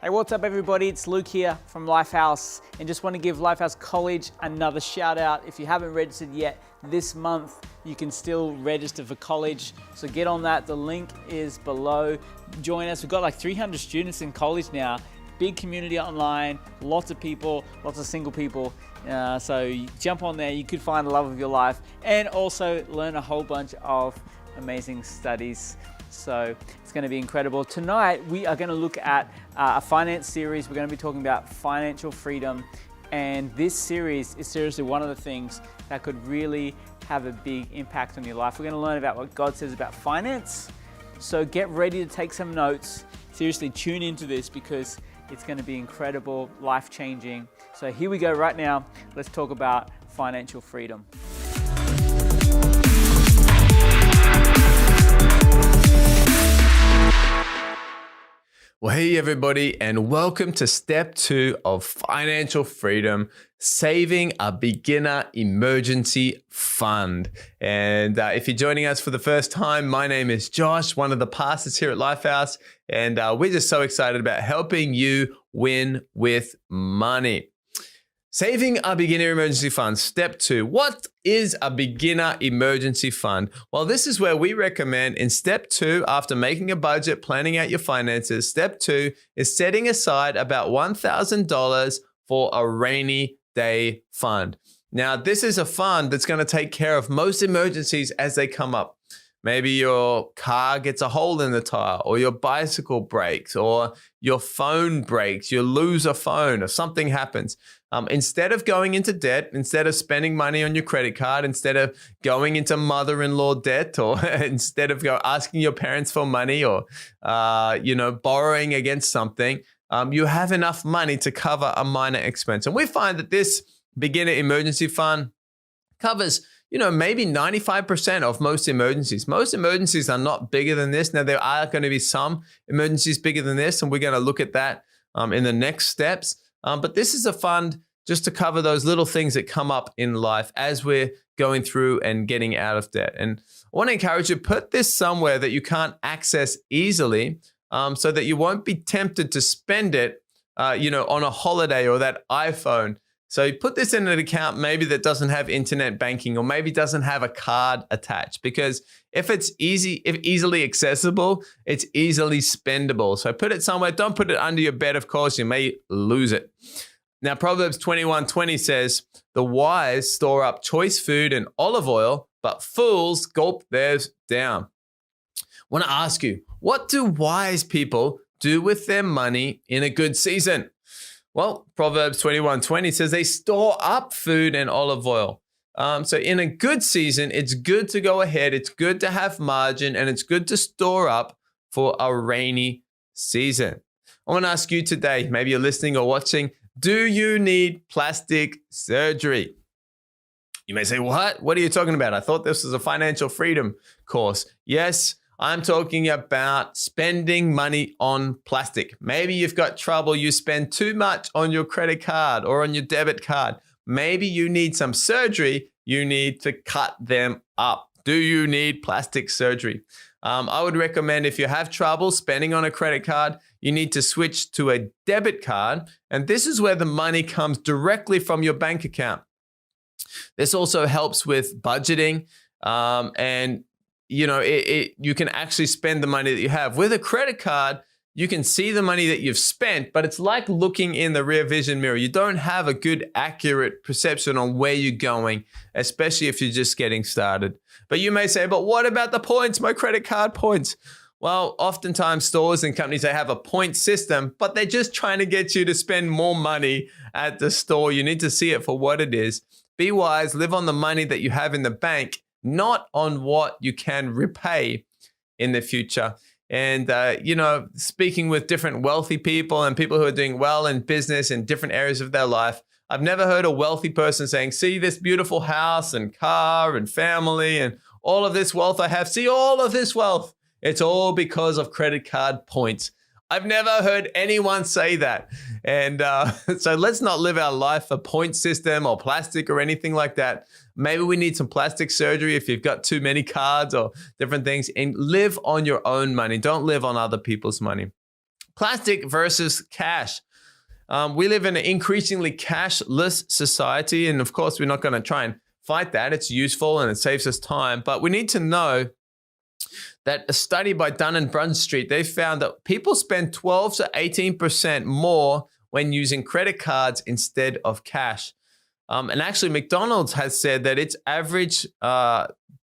Hey, what's up everybody? It's Luke here from Lifehouse and just want to give Lifehouse College another shout out. If you haven't registered yet, this month you can still register for college. So get on that, the link is below. Join us, we've got like 300 students in college now. Big community online, lots of people, lots of single people. So you jump on there, you could find the love of your life and also learn a whole bunch of amazing studies. So it's going to be incredible. Tonight we are going to look at a finance series. We're going to be talking about financial freedom, and this series is seriously one of the things that could really have a big impact on your life. We're going to learn about what God says about finance. So get ready to take some notes. Seriously, tune into this because it's going to be incredible, life-changing. So here we go right now. Let's talk about financial freedom. Well, hey everybody, and welcome to step 2 of financial freedom, saving a beginner emergency fund. And if you're joining us for the first time, my name is Josh, one of the pastors here at Lifehouse, and we're just so excited about helping you win with money. Saving a beginner emergency fund, step 2. What is a beginner emergency fund? Well, this is where we recommend in step 2, after making a budget, planning out your finances, step 2 is setting aside about $1,000 for a rainy day fund. Now, this is a fund that's going to take care of most emergencies as they come up. Maybe your car gets a hole in the tire, or your bicycle breaks, or your phone breaks, you lose a phone, or something happens. Instead of going into debt, instead of spending money on your credit card, instead of going into mother-in-law debt, or instead of asking your parents for money, or borrowing against something, you have enough money to cover a minor expense. And we find that this beginner emergency fund covers maybe 95% of most emergencies. Most emergencies are not bigger than this. Now, there are going to be some emergencies bigger than this, and we're going to look at that in the next steps. But this is a fund just to cover those little things that come up in life as we're going through and getting out of debt. And I want to encourage you, put this somewhere that you can't access easily, so that you won't be tempted to spend it, on a holiday or that iPhone. So you put this in an account maybe that doesn't have internet banking, or maybe doesn't have a card attached, because if easily accessible, it's easily spendable. So put it somewhere. Don't put it under your bed, of course, you may lose it. Now, Proverbs 21:20 says, "The wise store up choice food and olive oil, but fools gulp theirs down." I want to ask you, what do wise people do with their money in a good season? Well, Proverbs 21:20 says they store up food and olive oil. So in a good season, it's good to go ahead. It's good to have margin, and it's good to store up for a rainy season. I want to ask you today, maybe you're listening or watching, do you need plastic surgery? You may say, what? What are you talking about? I thought this was a financial freedom course. Yes, I'm talking about spending money on plastic. Maybe you've got trouble. You spend too much on your credit card or on your debit card. Maybe you need some surgery. You need to cut them up. Do you need plastic surgery? I would recommend, if you have trouble spending on a credit card, you need to switch to a debit card. And this is where the money comes directly from your bank account. This also helps with budgeting, and you can actually spend the money that you have. With a credit card, you can see the money that you've spent, but it's like looking in the rear vision mirror. You don't have a good, accurate perception on where you're going, especially if you're just getting started. But you may say, but what about the points, my credit card points? Well, oftentimes stores and companies, they have a point system, but they're just trying to get you to spend more money at the store. You need to see it for what it is. Be wise, live on the money that you have in the bank, not on what you can repay in the future. And, speaking with different wealthy people and people who are doing well in business in different areas of their life, I've never heard a wealthy person saying, see this beautiful house and car and family and all of this wealth I have. See all of this wealth. It's all because of credit card points. I've never heard anyone say that. And so let's not live our life a point system or plastic or anything like that. Maybe we need some plastic surgery if you've got too many cards or different things, and live on your own money. Don't live on other people's money. Plastic versus cash. We live in an increasingly cashless society. And of course, we're not going to try and fight that. It's useful and it saves us time. But we need to know that a study by Dun & Bradstreet, they found that people spend 12 to 18% more when using credit cards instead of cash. And actually, McDonald's has said that its average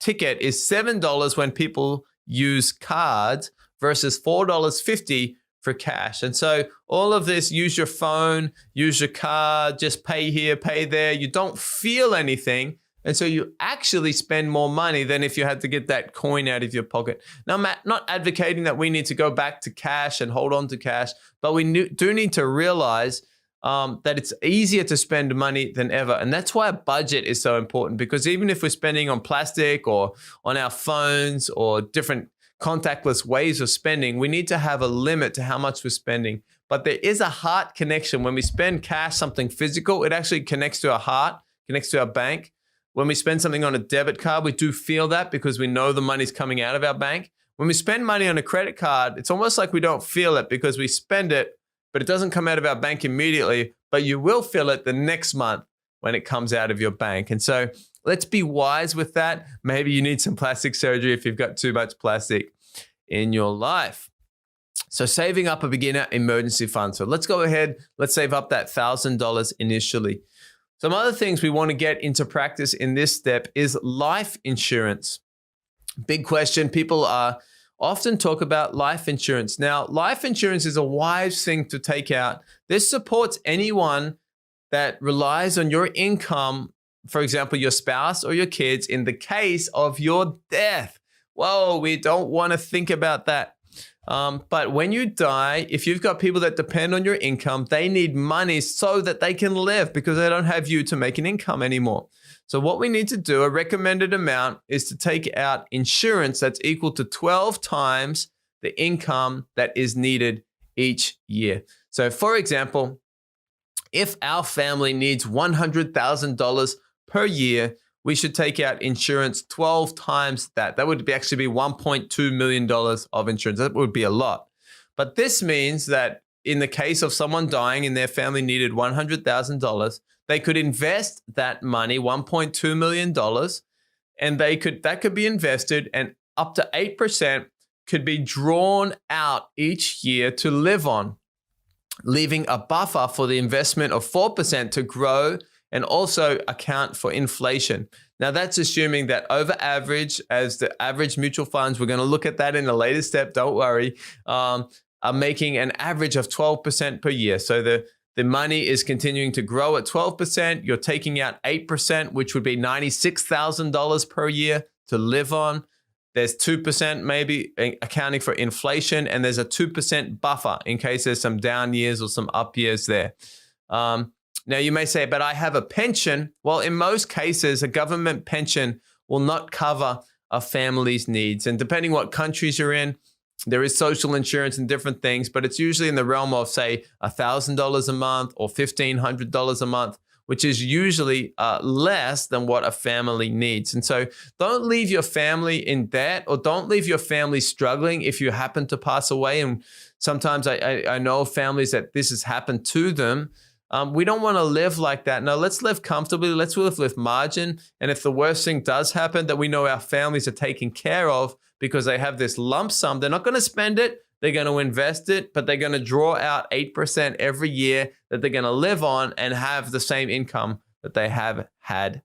ticket is $7 when people use cards versus $4.50 for cash. And so all of this, use your phone, use your card, just pay here, pay there. You don't feel anything. And so you actually spend more money than if you had to get that coin out of your pocket. Now, I'm not advocating that we need to go back to cash and hold on to cash, but we do need to realize that it's easier to spend money than ever. And that's why a budget is so important, because even if we're spending on plastic or on our phones or different contactless ways of spending, we need to have a limit to how much we're spending. But there is a heart connection. When we spend cash, something physical, it actually connects to our heart, connects to our bank. When we spend something on a debit card, we do feel that because we know the money's coming out of our bank. When we spend money on a credit card, it's almost like we don't feel it because we spend it, but it doesn't come out of our bank immediately, but you will feel it the next month when it comes out of your bank. And so let's be wise with that. Maybe you need some plastic surgery if you've got too much plastic in your life. So saving up a beginner emergency fund. So let's go ahead. Let's save up that $1,000 initially. Some other things we want to get into practice in this step is life insurance. Big question. People often talk about life insurance. Now, life insurance is a wise thing to take out. This supports anyone that relies on your income, for example, your spouse or your kids, in the case of your death. Whoa, we don't want to think about that. But when you die, if you've got people that depend on your income, they need money so that they can live because they don't have you to make an income anymore. So what we need to do, a recommended amount, is to take out insurance that's equal to 12 times the income that is needed each year. So for example, if our family needs $100,000 per year, we should take out insurance 12 times that. That would actually be $1.2 million of insurance. That would be a lot. But this means that in the case of someone dying and their family needed $100,000, they could invest that money, $1.2 million, and that could be invested, and up to 8% could be drawn out each year to live on, leaving a buffer for the investment of 4% to grow and also account for inflation. Now, that's assuming that over average, as the average mutual funds, we're going to look at that in a later step, don't worry, are making an average of 12% per year. So the money is continuing to grow at 12%. You're taking out 8%, which would be $96,000 per year to live on. There's 2% maybe accounting for inflation, and there's a 2% buffer in case there's some down years or some up years there. Now, you may say, but I have a pension. Well, in most cases, a government pension will not cover a family's needs. And depending what countries you're in, there is social insurance and different things, but it's usually in the realm of, say, $1,000 a month or $1,500 a month, which is usually less than what a family needs. And so don't leave your family in debt, or don't leave your family struggling if you happen to pass away. And sometimes I know families that this has happened to them. We don't want to live like that. No, let's live comfortably. Let's live with margin. And if the worst thing does happen, that we know our families are taken care of because they have this lump sum. They're not going to spend it. They're going to invest it, but they're going to draw out 8% every year that they're going to live on and have the same income that they have had.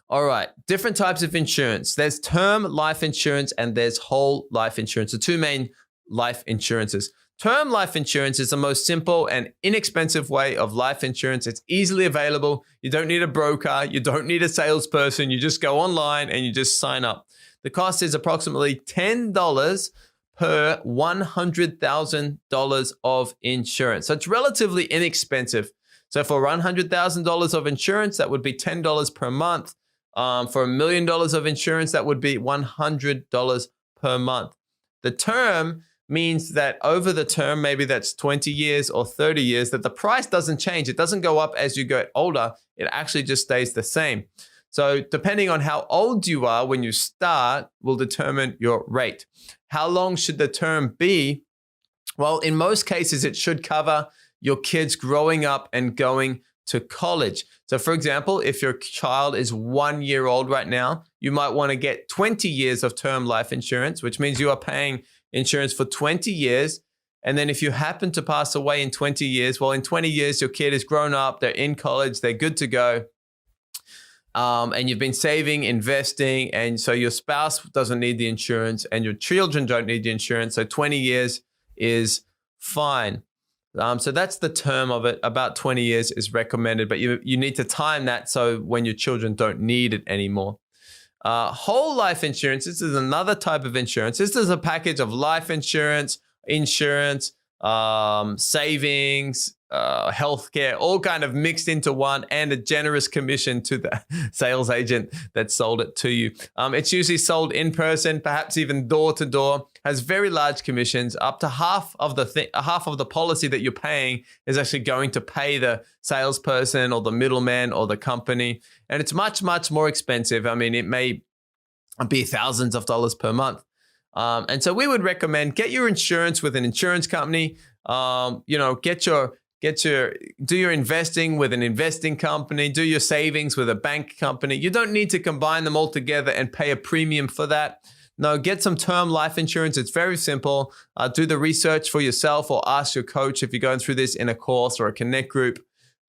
All right, different types of insurance. There's term life insurance and there's whole life insurance, the two main life insurances. Term life insurance is the most simple and inexpensive way of life insurance. It's easily available. You don't need a broker. You don't need a salesperson. You just go online and you just sign up. The cost is approximately $10 per $100,000 of insurance. So it's relatively inexpensive. So for $100,000 of insurance, that would be $10 per month. For $1 million of insurance, that would be $100 per month. The term means that over the term, maybe that's 20 years or 30 years, that the price doesn't change. It doesn't go up as you get older. It actually just stays the same. So depending on how old you are when you start will determine your rate. How long should the term be? Well, in most cases, it should cover your kids growing up and going to college. So for example, if your child is 1 year old right now, you might want to get 20 years of term life insurance, which means you are paying insurance for 20 years. And then if you happen to pass away in 20 years, well, in 20 years, your kid is grown up, they're in college, they're good to go. And you've been saving, investing, and so your spouse doesn't need the insurance and your children don't need the insurance. So 20 years is fine. So that's the term of it. About 20 years is recommended, but you need to time that so when your children don't need it anymore. Whole life insurance, this is another type of insurance. This is a package of life insurance, savings, healthcare, all kind of mixed into one, and a generous commission to the sales agent that sold it to you. It's usually sold in person, perhaps even door to door, has very large commissions. Up to half of the policy that you're paying is actually going to pay the salesperson or the middleman or the company. And it's much, much more expensive. I mean, it may be thousands of dollars per month. And so we would recommend get your insurance with an insurance company. Do your investing with an investing company, do your savings with a bank company. You don't need to combine them all together and pay a premium for that. No, get some term life insurance. It's very simple. Do the research for yourself or ask your coach if you're going through this in a course or a Connect group.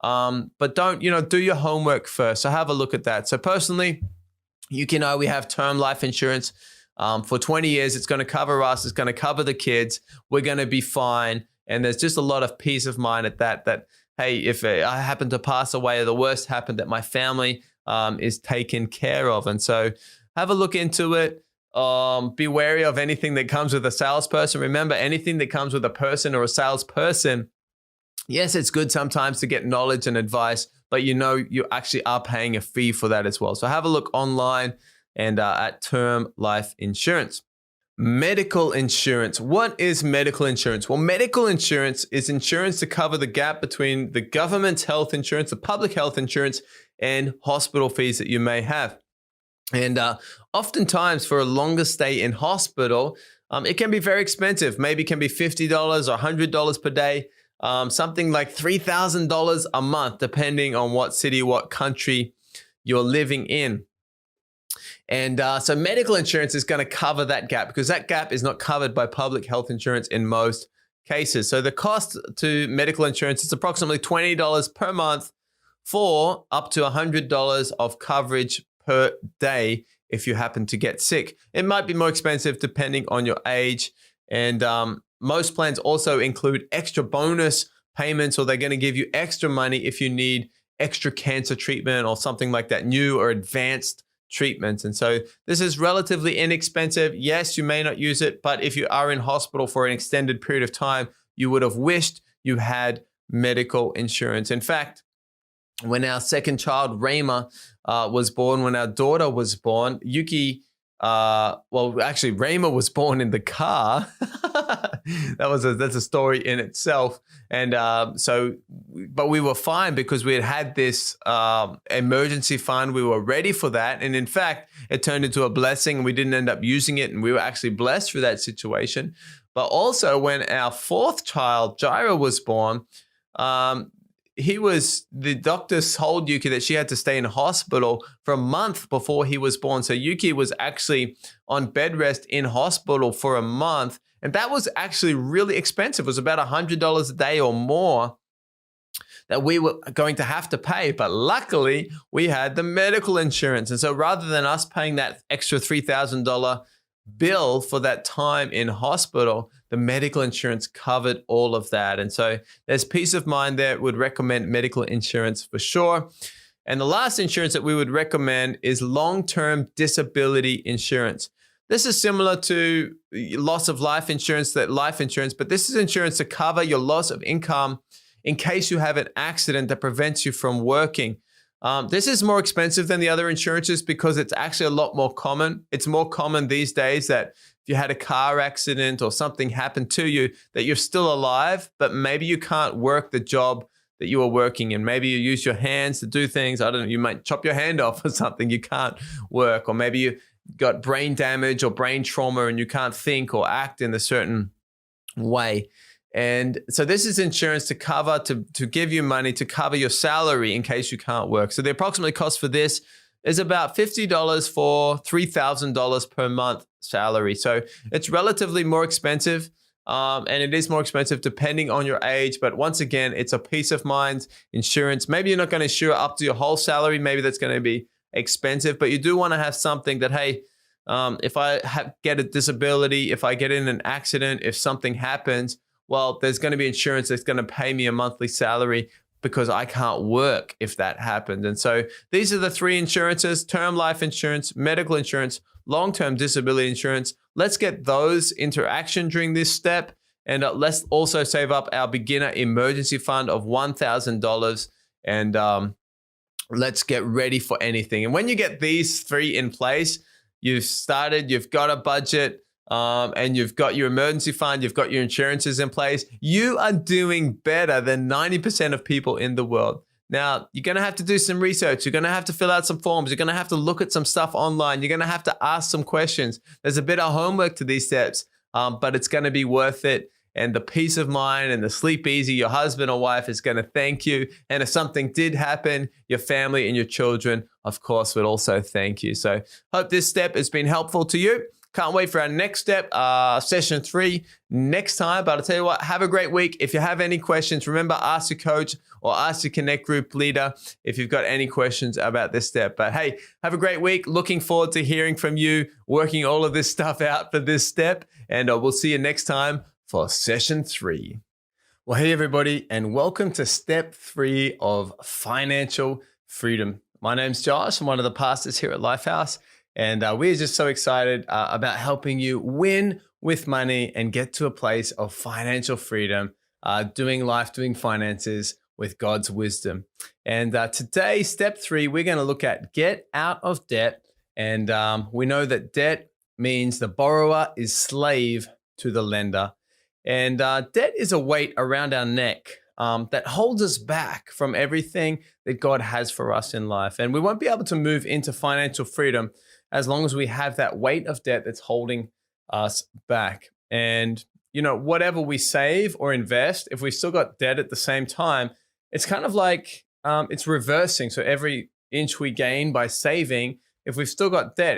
But don't, do your homework first. So have a look at that. So personally, we have term life insurance. For 20 years, it's going to cover us. It's going to cover the kids. We're going to be fine. And there's just a lot of peace of mind at that, hey, if I happen to pass away or the worst happened, that my family is taken care of. And so have a look into it. Be wary of anything that comes with a salesperson. Remember, anything that comes with a person or a salesperson, yes, it's good sometimes to get knowledge and advice, but you actually are paying a fee for that as well. So have a look online and at term life insurance. Medical insurance. What is medical insurance? Well, medical insurance is insurance to cover the gap between the government's health insurance, the public health insurance, and hospital fees that you may have. And oftentimes for a longer stay in hospital, it can be very expensive. Maybe it can be $50 or $100 per day, something like $3,000 a month, depending on what city, what country you're living in. And so medical insurance is going to cover that gap because that gap is not covered by public health insurance in most cases. So the cost to medical insurance is approximately $20 per month for up to $100 of coverage per day if you happen to get sick. It might be more expensive depending on your age. And most plans also include extra bonus payments, or they're going to give you extra money if you need extra cancer treatment or something like that, new or advanced treatments. And so this is relatively inexpensive. Yes, you may not use it, but if you are in hospital for an extended period of time, you would have wished you had medical insurance. In fact, when our second child, Rayma, was born, when our daughter was born, Yuki, Rayma was born in the car. That's a story in itself. And but we were fine because we had this emergency fund. We were ready for that. And in fact, it turned into a blessing and we didn't end up using it. And we were actually blessed through that situation. But also when our fourth child, Jaira, was born, the doctors told Yuki that she had to stay in hospital for a month before he was born. So Yuki was actually on bed rest in hospital for a month. And that was actually really expensive. It was about $100 a day or more that we were going to have to pay. But luckily, we had the medical insurance. And so rather than us paying that extra $3,000 bill for that time in hospital, the medical insurance covered all of that. And so there's peace of mind there. Would recommend medical insurance for sure. And the last insurance that we would recommend is long-term disability insurance. This is similar to loss of life insurance, but this is insurance to cover your loss of income in case you have an accident that prevents you from working. This is more expensive than the other insurances because it's actually a lot more common. It's more common these days that if you had a car accident or something happened to you, that you're still alive, but maybe you can't work the job that you are working in. Maybe you use your hands to do things. I don't know, you might chop your hand off or something, you can't work. Or maybe you got brain damage or brain trauma and you can't think or act in a certain way. And so this is insurance to cover, to give you money to cover your salary in case you can't work. So the approximately cost for this is about $50 for $3,000 per month salary. So it's relatively more expensive. And it is more expensive depending on your age. But once again, it's a peace of mind insurance. Maybe you're not going to insure up to your whole salary. Maybe that's going to be expensive, but you do want to have something that, hey, if I get a disability, if I get in an accident, if something happens, well, there's going to be insurance that's going to pay me a monthly salary because I can't work if that happens. And so these are the three insurances: term life insurance, medical insurance, long-term disability insurance. Let's get those into action during this step. And let's also save up our beginner emergency fund of $1,000. And let's get ready for anything. And when you get these three in place, you've got a budget, and you've got your emergency fund, you've got your insurances in place, you are doing better than 90% of people in the world. Now, you're going to have to do some research. You're going to have to fill out some forms. You're going to have to look at some stuff online. You're going to have to ask some questions. There's a bit of homework to these steps, but it's going to be worth it. And the peace of mind and the sleep easy, your husband or wife is going to thank you. And if something did happen, your family and your children, of course, would also thank you. So hope this step has been helpful to you. Can't wait for our next step, session 3 next time. But I'll tell you what, have a great week. If you have any questions, remember, ask your coach or ask your Connect group leader if you've got any questions about this step. But hey, have a great week. Looking forward to hearing from you, working all of this stuff out for this step. And we'll see you next time for session 3. Well, hey, everybody, and welcome to step 3 of financial freedom. My name's Josh. I'm one of the pastors here at Lifehouse. And we're just so excited about helping you win with money and get to a place of financial freedom, doing life, doing finances with God's wisdom. And today, step 3, we're going to look at get out of debt. And we know that debt means the borrower is slave to the lender. And debt is a weight around our neck that holds us back from everything that God has for us in life. And we won't be able to move into financial freedom as long as we have that weight of debt that's holding us back. And, you know, whatever we save or invest, if we still got debt at the same time, it's kind of like it's reversing. So every inch we gain by saving, if we've still got debt,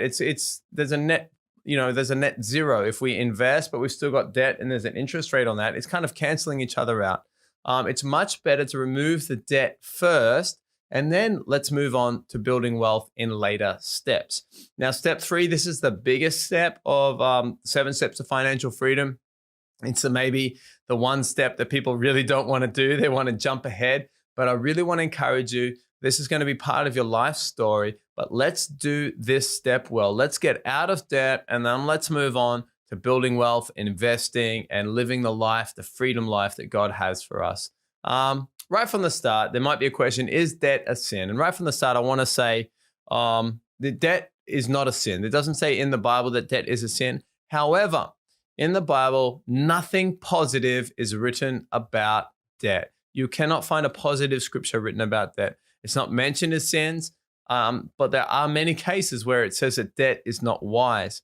there's a net zero. If we invest, but we've still got debt and there's an interest rate on that, it's kind of canceling each other out. It's much better to remove the debt first, and then let's move on to building wealth in later steps. Now, step 3, this is the biggest step of 7 steps to financial freedom. It's maybe the one step that people really don't want to do. They want to jump ahead, but I really want to encourage you. This is going to be part of your life story, but let's do this step well. Let's get out of debt, and then let's move on to building wealth, investing, and living the life, the freedom life that God has for us. Right from the start, there might be a question, is debt a sin? And right from the start, I want to say the debt is not a sin. It doesn't say in the Bible that debt is a sin. However, in the Bible, nothing positive is written about debt. You cannot find a positive scripture written about debt. It's not mentioned as sins, but there are many cases where it says that debt is not wise.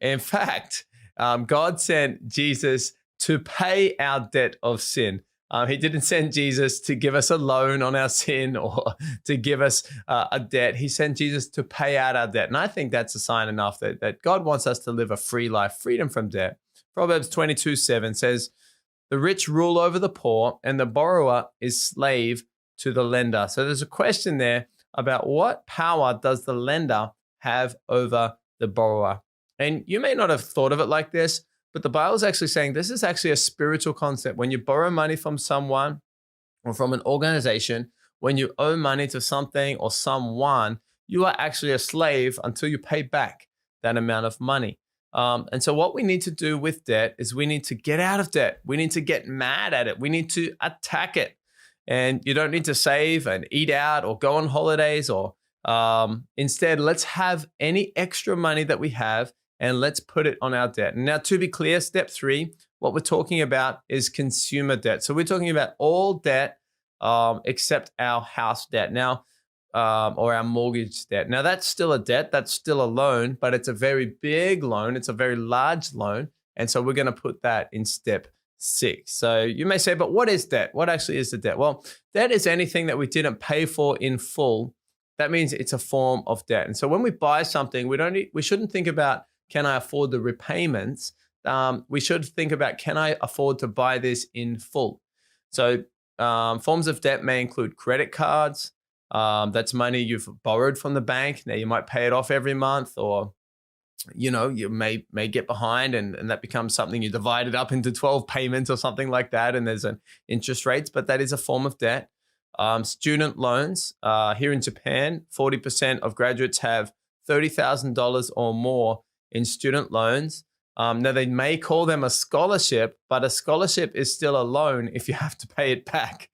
In fact, God sent Jesus to pay our debt of sin. He didn't send Jesus to give us a loan on our sin or to give us a debt. He sent Jesus to pay out our debt. And I think that's a sign enough that God wants us to live a free life, freedom from debt. Proverbs 22:7 says, the rich rule over the poor and the borrower is slave to the lender. So there's a question there about what power does the lender have over the borrower? And you may not have thought of it like this, but the Bible is actually saying this is actually a spiritual concept. When you borrow money from someone or from an organization, when you owe money to something or someone, you are actually a slave until you pay back that amount of money. And so what we need to do with debt is we need to get out of debt. We need to get mad at it. We need to attack it. And you don't need to save and eat out or go on holidays or instead, let's have any extra money that we have and let's put it on our debt. Now, to be clear, step 3, what we're talking about is consumer debt. So we're talking about all debt except our house debt now, or our mortgage debt. Now, that's still a debt. That's still a loan, but it's a very big loan. It's a very large loan. And so we're going to put that in step 6. So you may say, but what is debt? What actually is the debt? Well, debt is anything that we didn't pay for in full. That means it's a form of debt. And so when we buy something, we shouldn't think about, can I afford the repayments? We should think about, can I afford to buy this in full? So forms of debt may include credit cards. That's money you've borrowed from the bank. Now you might pay it off every month, or you may get behind and that becomes something you divide it up into 12 payments or something like that. And there's an interest rates, but that is a form of debt. Student loans, here in Japan, 40% of graduates have $30,000 or more in student loans. Now they may call them a scholarship, but a scholarship is still a loan if you have to pay it back.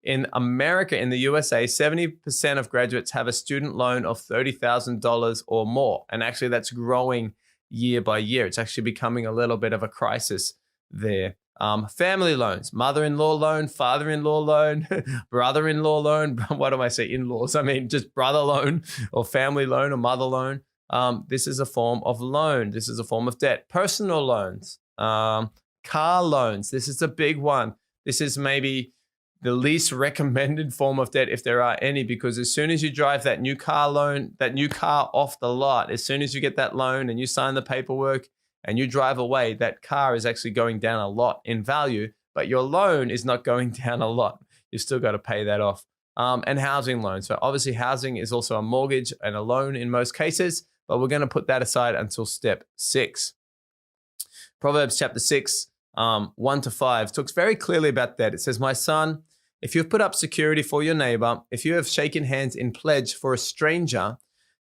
In America, in the USA, 70% of graduates have a student loan of $30,000 or more. And actually that's growing year by year. It's actually becoming a little bit of a crisis there. Family loans, mother-in-law loan, father-in-law loan, brother-in-law loan. What do I say? In-laws. I mean, just brother loan or family loan or mother loan. This is a form of loan. This is a form of debt. Personal loans, car loans. This is a big one. This is maybe the least recommended form of debt if there are any, because as soon as you drive that new car off the lot, as soon as you get that loan and you sign the paperwork and you drive away, that car is actually going down a lot in value, but your loan is not going down a lot. You've still got to pay that off. And housing loans. So obviously housing is also a mortgage and a loan in most cases, but we're going to put that aside until step 6. Proverbs chapter 6, 1-5 talks very clearly about that. It says, "My son, if you've put up security for your neighbor, if you have shaken hands in pledge for a stranger,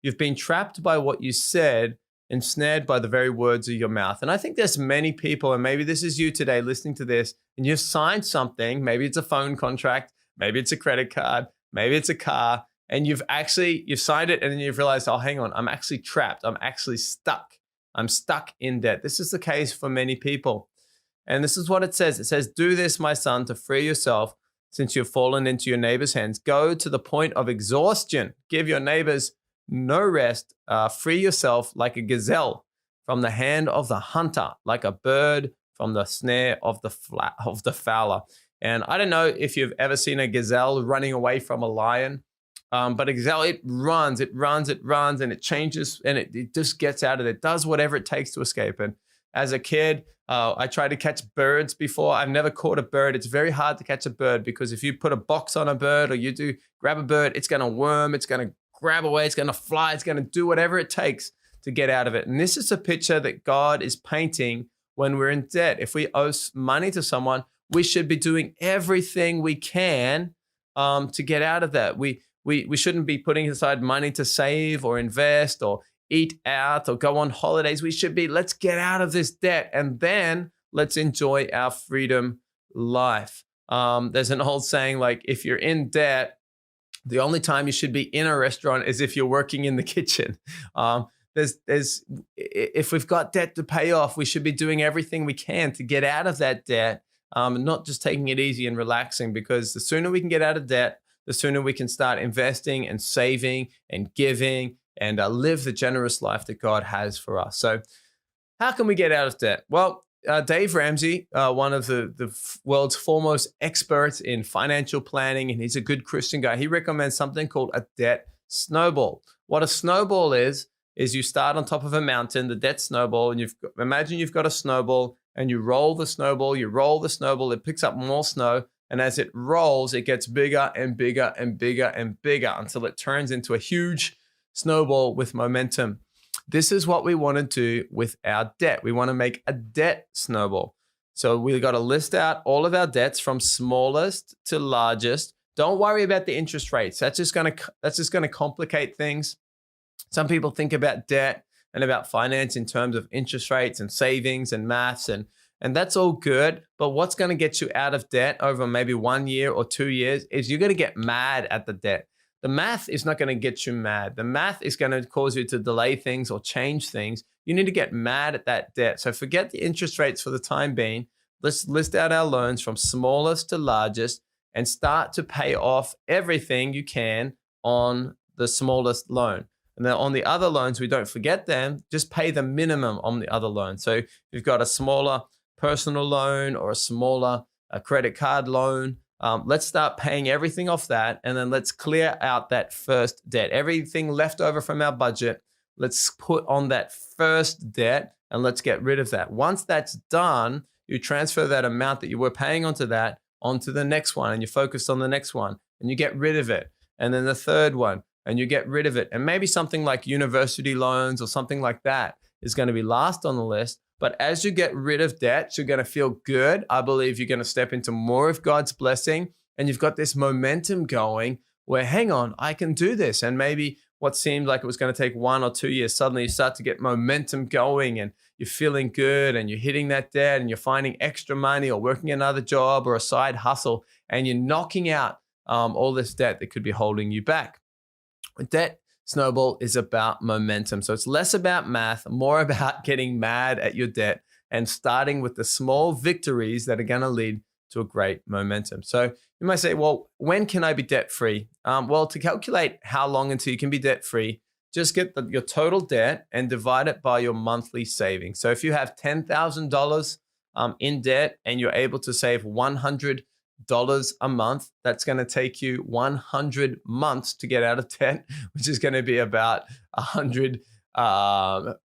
you've been trapped by what you said, ensnared by the very words of your mouth." And I think there's many people, and maybe this is you today listening to this, and you've signed something. Maybe it's a phone contract, maybe it's a credit card, maybe it's a car, and you've signed it and then you've realized, oh, hang on, I'm actually trapped. I'm actually stuck. I'm stuck in debt. This is the case for many people. And this is what it says. It says, "Do this, my son, to free yourself, since you've fallen into your neighbor's hands. Go to the point of exhaustion. Give your neighbors no rest. Free yourself like a gazelle from the hand of the hunter, like a bird from the snare of the fowler." And I don't know if you've ever seen a gazelle running away from a lion, but a gazelle, it runs, and it changes, and it just gets out of it, does whatever it takes to escape. And as a kid, I tried to catch birds before. I've never caught a bird. It's very hard to catch a bird because if you put a box on a bird or you do grab a bird, it's going to worm, it's going to grab away, it's going to fly, it's going to do whatever it takes to get out of it. And this is a picture that God is painting when we're in debt. If we owe money to someone, we should be doing everything we can to get out of that. We shouldn't be putting aside money to save or invest or eat out or go on holidays. We should be, let's get out of this debt and then let's enjoy our freedom life. There's an old saying, like, if you're in debt, the only time you should be in a restaurant is if you're working in the kitchen. If we've got debt to pay off, we should be doing everything we can to get out of that debt, and not just taking it easy and relaxing, because the sooner we can get out of debt, the sooner we can start investing and saving and giving and live the generous life that God has for us. So how can we get out of debt? Well, Dave Ramsey, one of the world's foremost experts in financial planning, and he's a good Christian guy, he recommends something called a debt snowball. What a snowball is you start on top of a mountain, the debt snowball, and imagine you've got a snowball and you roll the snowball, it picks up more snow, and as it rolls, it gets bigger and bigger and bigger and bigger until it turns into a huge snowball with momentum. This is what we want to do with our debt. We want to make a debt snowball. So we've got to list out all of our debts from smallest to largest. Don't worry about the interest rates. That's just going to complicate things. Some people think about debt and about finance in terms of interest rates and savings and maths, and that's all good. But what's going to get you out of debt over maybe 1 year or 2 years is you're going to get mad at the debt. The math is not going to get you mad. The math is going to cause you to delay things or change things. You need to get mad at that debt. So forget the interest rates for the time being. Let's list out our loans from smallest to largest and start to pay off everything you can on the smallest loan. And then on the other loans, we don't forget them, just pay the minimum on the other loan. So if you've got a smaller personal loan or a credit card loan. Let's start paying everything off that, and then let's clear out that first debt. Everything left over from our budget, let's put on that first debt and let's get rid of that. Once that's done, you transfer that amount that you were paying onto that onto the next one, and you focus on the next one and you get rid of it. And then the third one, and you get rid of it. And maybe something like university loans or something like that is going to be last on the list. But as you get rid of debts, you're going to feel good. I believe you're going to step into more of God's blessing, and you've got this momentum going where, hang on, I can do this. And maybe what seemed like it was going to take 1 or 2 years, suddenly you start to get momentum going and you're feeling good and you're hitting that debt and you're finding extra money or working another job or a side hustle, and you're knocking out all this debt that could be holding you back. Debt snowball is about momentum. So it's less about math, more about getting mad at your debt and starting with the small victories that are going to lead to a great momentum. So you might say, well, when can I be debt free? Well, to calculate how long until you can be debt free, just get your total debt and divide it by your monthly savings. So if you have $10,000 in debt and you're able to save $100 a month, that's going to take you 100 months to get out of debt, which is going to be about 100, about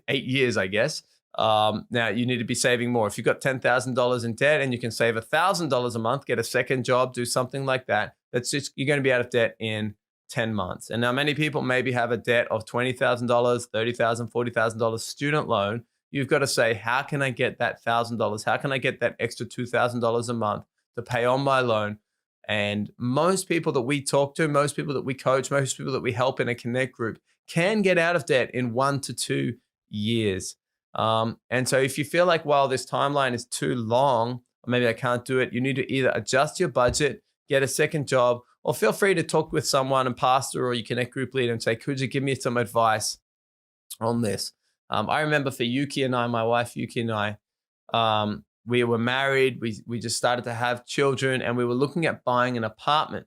8 years, I guess. Now you need to be saving more. If you've got $10,000 in debt and you can save $1,000 a month, get a second job, do something like that. You're going to be out of debt in 10 months. And now many people maybe have a debt of $20,000, $30,000, $40,000 student loan. You've got to say, how can I get that $1,000? How can I get that extra $2,000 a month to pay on my loan? And most people that we talk to, most people that we coach, most people that we help in a Connect group can get out of debt in 1 to 2 years. And so if you feel like, well, this timeline is too long, or maybe I can't do it, you need to either adjust your budget, get a second job, or feel free to talk with someone, a pastor or your Connect group leader, and say, could you give me some advice on this? I remember for Yuki and I, my wife Yuki and I, we were married. We just started to have children, and we were looking at buying an apartment.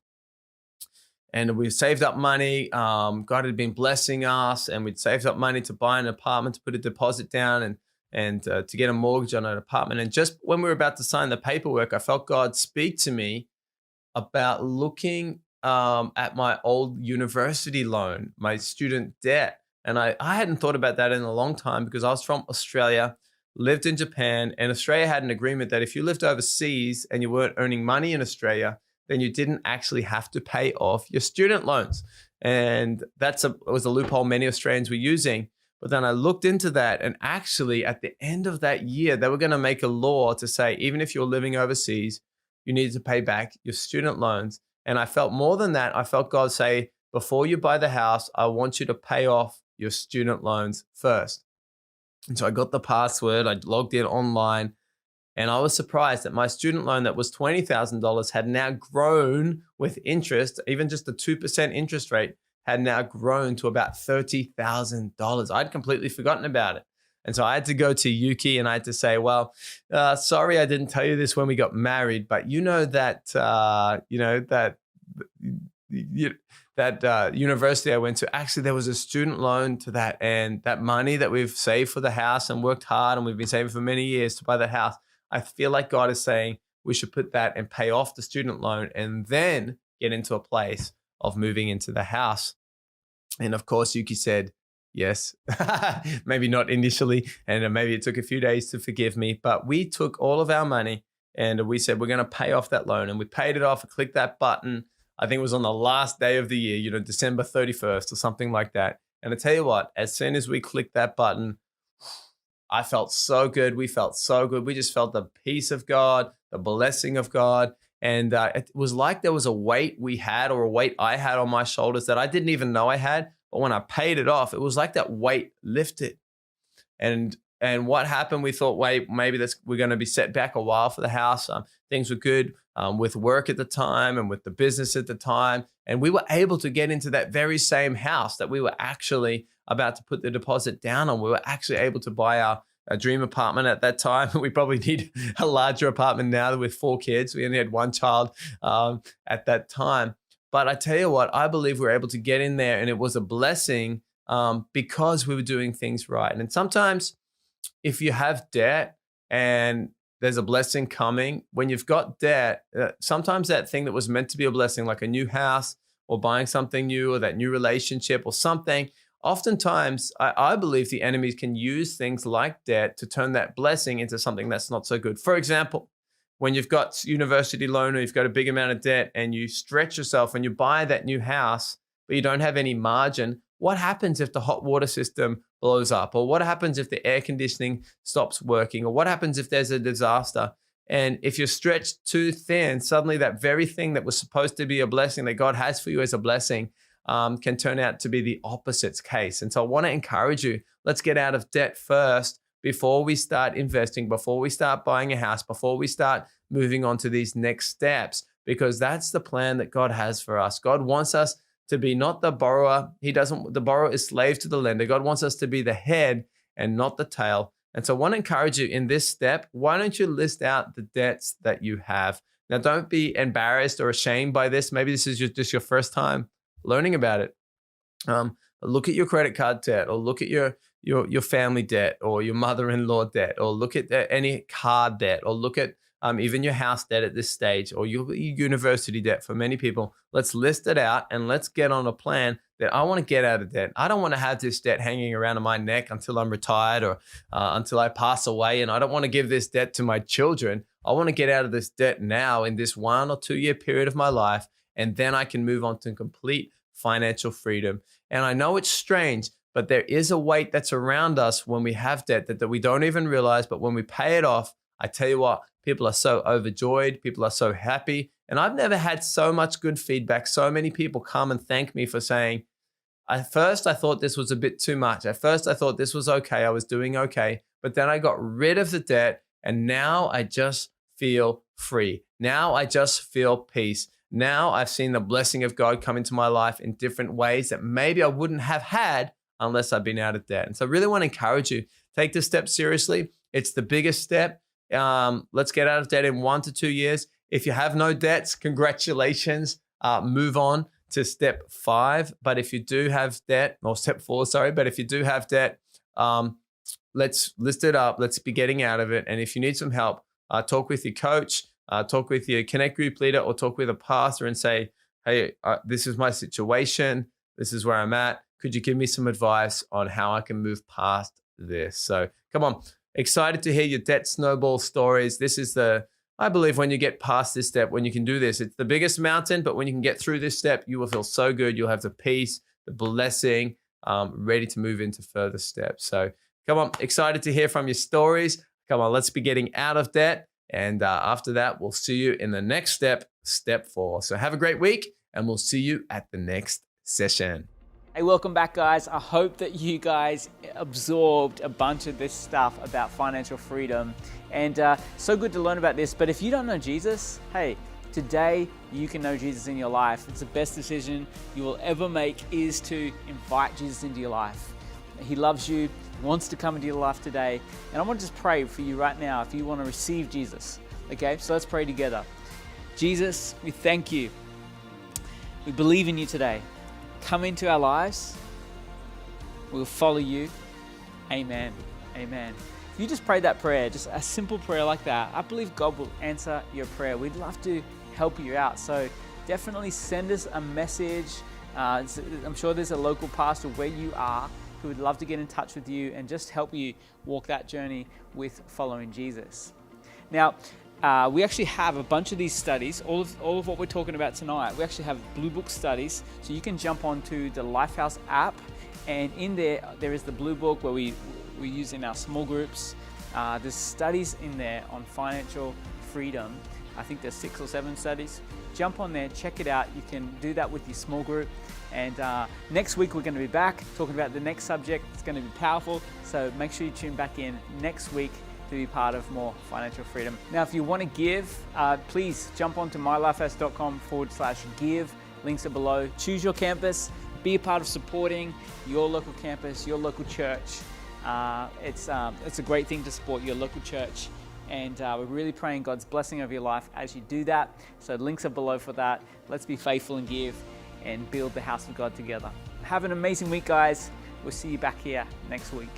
And we saved up money. God had been blessing us, and we'd saved up money to buy an apartment, to put a deposit down, and to get a mortgage on an apartment. And just when we were about to sign the paperwork, I felt God speak to me about looking at my old university loan, my student debt. And I hadn't thought about that in a long time, because I was from Australia, lived in Japan, and Australia had an agreement that if you lived overseas and you weren't earning money in Australia, then you didn't actually have to pay off your student loans. And it was a loophole many Australians were using. But then I looked into that, and actually at the end of that year, they were going to make a law to say, even if you're living overseas, you need to pay back your student loans. And I felt more than that. I felt God say, before you buy the house, I want you to pay off your student loans first. And so I got the password, I logged in online, and I was surprised that my student loan that was $20,000 had now grown with interest. Even just the 2% interest rate had now grown to about $30,000. I'd completely forgotten about it. And so I had to go to Yuki and I had to say, well, sorry, I didn't tell you this when we got married, but that university I went to, actually there was a student loan to that, and that money that we've saved for the house and worked hard and we've been saving for many years to buy that house, I feel like God is saying we should put that and pay off the student loan and then get into a place of moving into the house. And of course, Yuki said, yes, maybe not initially, and maybe it took a few days to forgive me, but we took all of our money and we said, we're going to pay off that loan, and we paid it off and clicked that button. I think it was on the last day of the year, December 31st or something like that. And I tell you what, as soon as we clicked that button, I felt so good. We felt so good. We just felt the peace of God, the blessing of God. And it was like there was a weight we had, or a weight I had on my shoulders that I didn't even know I had. But when I paid it off, it was like that weight lifted. And what happened? We thought, wait, maybe we're going to be set back a while for the house. Things were good with work at the time and with the business at the time. And we were able to get into that very same house that we were actually about to put the deposit down on. We were actually able to buy a dream apartment at that time. We probably need a larger apartment now with 4 kids. We only had 1 child at that time. But I tell you what, I believe we were able to get in there, and it was a blessing because we were doing things right. And sometimes if you have debt, and there's a blessing coming. When you've got debt, sometimes that thing that was meant to be a blessing, like a new house or buying something new or that new relationship or something, oftentimes I believe the enemy can use things like debt to turn that blessing into something that's not so good. For example, when you've got university loan or you've got a big amount of debt and you stretch yourself and you buy that new house, but you don't have any margin, what happens if the hot water system blows up? Or what happens if the air conditioning stops working? Or what happens if there's a disaster? And if you're stretched too thin, suddenly that very thing that was supposed to be a blessing that God has for you as a blessing can turn out to be the opposite case. And so I want to encourage you, let's get out of debt first before we start investing, before we start buying a house, before we start moving on to these next steps, because that's the plan that God has for us. God wants us to be not the borrower. The borrower is slave to the lender. God wants us to be the head and not the tail. And so I want to encourage you in this step, why don't you list out the debts that you have? Now, don't be embarrassed or ashamed by this. Maybe this is just your first time learning about it. Look at your credit card debt, or look at your family debt, or your mother-in-law debt, or look at any car debt, or look at even your house debt at this stage, or your university debt for many people. Let's list it out and let's get on a plan that I want to get out of debt. I don't want to have this debt hanging around my neck until I'm retired or until I pass away. And I don't want to give this debt to my children. I want to get out of this debt now in this 1 or 2 year period of my life. And then I can move on to complete financial freedom. And I know it's strange, but there is a weight that's around us when we have debt that we don't even realize. But when we pay it off, I tell you what, people are so overjoyed. People are so happy. And I've never had so much good feedback. So many people come and thank me for saying, at first I thought this was a bit too much. At first I thought this was okay. I was doing okay. But then I got rid of the debt and now I just feel free. Now I just feel peace. Now I've seen the blessing of God come into my life in different ways that maybe I wouldn't have had unless I've been out of debt. And so I really want to encourage you, take this step seriously. It's the biggest step. Let's get out of debt in 1 to 2 years. If you have no debts, congratulations. Move on to step 5. But if you do have debt, or step 4, sorry, but if you do have debt, let's list it up. Let's be getting out of it. And if you need some help, talk with your coach, talk with your Connect group leader, or talk with a pastor and say, hey, this is my situation. This is where I'm at. Could you give me some advice on how I can move past this? So come on. Excited to hear your debt snowball stories. This is I believe when you get past this step, when you can do this, it's the biggest mountain, but when you can get through this step, you will feel so good. You'll have the peace, the blessing, ready to move into further steps. So come on, excited to hear from your stories. Come on, let's be getting out of debt. And after that, we'll see you in the next step, step 4. So have a great week and we'll see you at the next session. Hey, welcome back, guys. I hope that you guys absorbed a bunch of this stuff about financial freedom. And so good to learn about this. But if you don't know Jesus, hey, today you can know Jesus in your life. It's the best decision you will ever make is to invite Jesus into your life. He loves you, wants to come into your life today. And I want to just pray for you right now if you want to receive Jesus. Okay, so let's pray together. Jesus, we thank you. We believe in you today. Come into our lives. We'll follow you. Amen. Amen. If you just prayed that prayer, just a simple prayer like that, I believe God will answer your prayer. We'd love to help you out. So definitely send us a message. I'm sure there's a local pastor where you are who would love to get in touch with you and just help you walk that journey with following Jesus. Now, we actually have a bunch of these studies, all of what we're talking about tonight. We actually have Blue Book studies, so you can jump onto the Lifehouse app, and in there is the Blue Book where we use in our small groups. There's studies in there on financial freedom. I think there's 6 or 7 studies. Jump on there, check it out. You can do that with your small group. And next week we're going to be back talking about the next subject. It's going to be powerful, so make sure you tune back in next week to be part of more financial freedom. Now, if you want to give, please jump onto mylifehouse.com/give. Links are below. Choose your campus. Be a part of supporting your local campus, your local church. It's a great thing to support your local church. And we're really praying God's blessing over your life as you do that. So links are below for that. Let's be faithful and give and build the house of God together. Have an amazing week, guys. We'll see you back here next week.